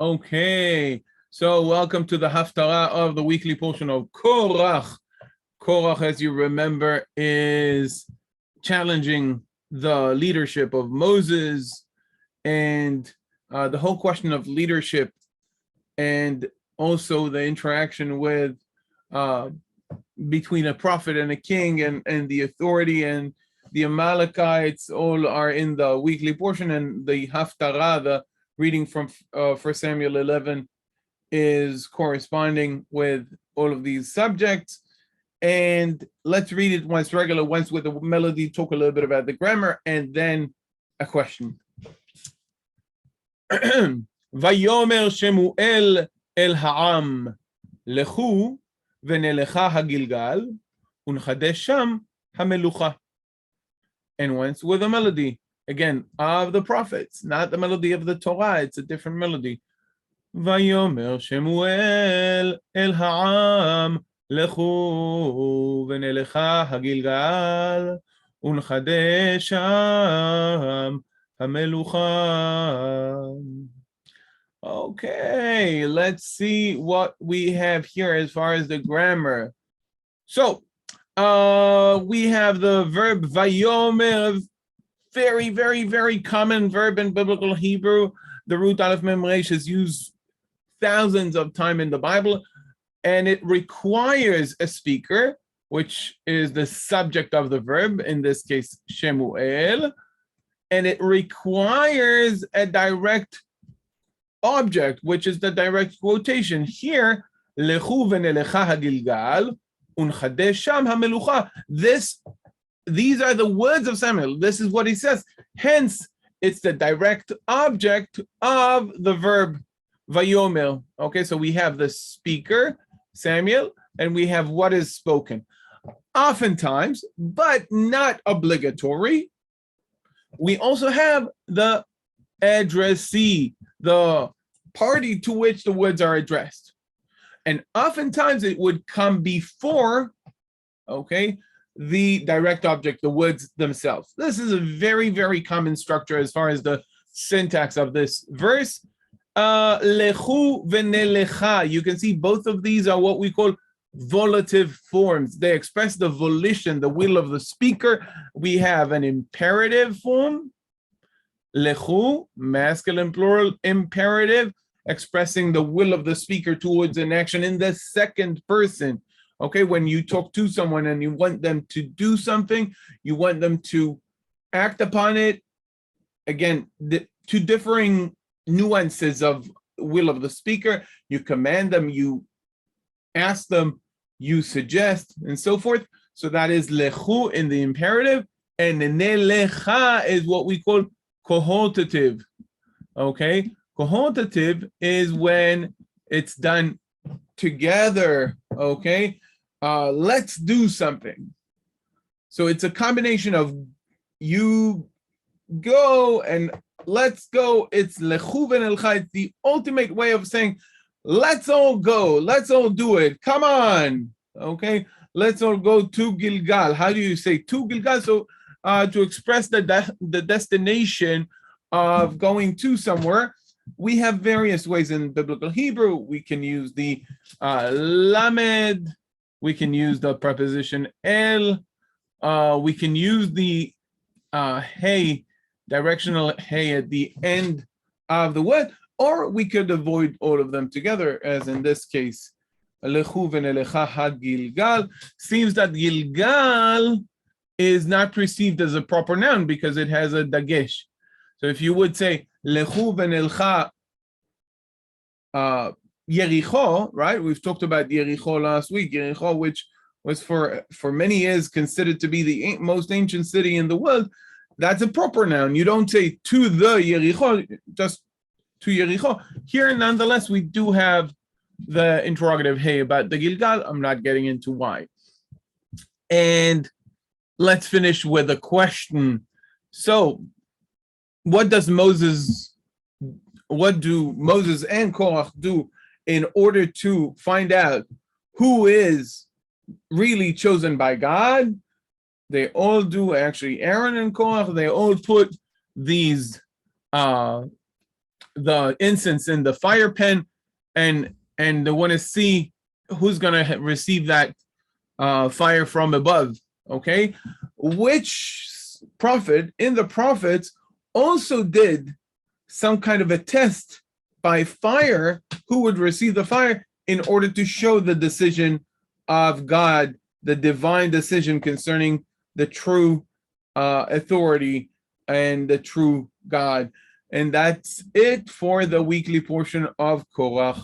Okay, so welcome to the Haftara of the weekly portion of Korach. Korach, as you remember, is challenging the leadership of Moses and the whole question of leadership and also the interaction with between a prophet and a king and the authority and the Amalekites all are in the weekly portion, and the Haftara, the reading from 1 Samuel 11, is corresponding with all of these subjects. And let's read it once regular, once with a melody, talk a little bit about the grammar, and then a question. Vayomer Shemuel el ha'am lechu v'nelecha hagilgal unchadesh sham hamelucha. And once with a melody, again, of the prophets, not the melody of the Torah, it's a different melody. Vayomer Shemuel el ha'am lechu v'nelecha hagilgal unchadesh sham hamelucha. Okay, let's see what we have here as far as the grammar. So, we have the verb vayomer, very, very, very common verb in biblical Hebrew. The root aleph mem resh is used thousands of times in the Bible, and it requires a speaker, which is the subject of the verb, in this case, Shemuel, and it requires a direct object, which is the direct quotation. Here, lechu v'nelecha hagilgal, unchadesh sham hamelucha. These are the words of Samuel. This is what he says. Hence, it's the direct object of the verb vayomer. Okay, so we have the speaker, Samuel, and we have what is spoken. Oftentimes, but not obligatory, we also have the addressee, the party to which the words are addressed. And oftentimes it would come before, okay, the direct object, the words themselves. This is a very, very common structure as far as the syntax of this verse. Lechu v'nelecha. You can see both of these are what we call volitive forms. They express the volition, the will of the speaker. We have an imperative form, lechu, masculine plural imperative, expressing the will of the speaker towards an action in the second person. Okay, when you talk to someone and you want them to do something, you want them to act upon it. Again, the two differing nuances of will of the speaker. You command them, you ask them, you suggest, and so forth. So that is lechu in the imperative, and nelecha is what we call cohortative. Okay, cohortative is when it's done together. Okay, let's do something. So it's a combination of you go and let's go. It's lechu v'nelecha. It's the ultimate way of saying, let's all go. Let's all do it. Come on. Okay, let's all go to Gilgal. How do you say to Gilgal? So to express the destination of going to somewhere, we have various ways in biblical Hebrew. We can use the lamed, we can use the preposition el, we can use the hey, directional hey at the end of the word, or we could avoid all of them together, as in this case. Lechu v'nelecha hagilgal. Seems that Gilgal is not perceived as a proper noun because it has a dagesh. So if you would say lechu v'nelecha Yericho, right? We've talked about Yericho last week. Yericho, which was for many years considered to be the most ancient city in the world. That's a proper noun. You don't say to the Yericho, just to Yericho. Here, nonetheless, we do have the interrogative hey about the Gilgal. I'm not getting into why. And let's finish with a question. So, what do Moses and Korach do in order to find out who is really chosen by God? They all do, actually, Aaron and Korach, they all put these the incense in the fire pen, and they want to see who's going to receive that fire from above. Okay, which prophet in the prophets also did some kind of a test by fire who would receive the fire in order to show the decision of God, the divine decision concerning the true authority and the true God. And that's it for the weekly portion of Korach.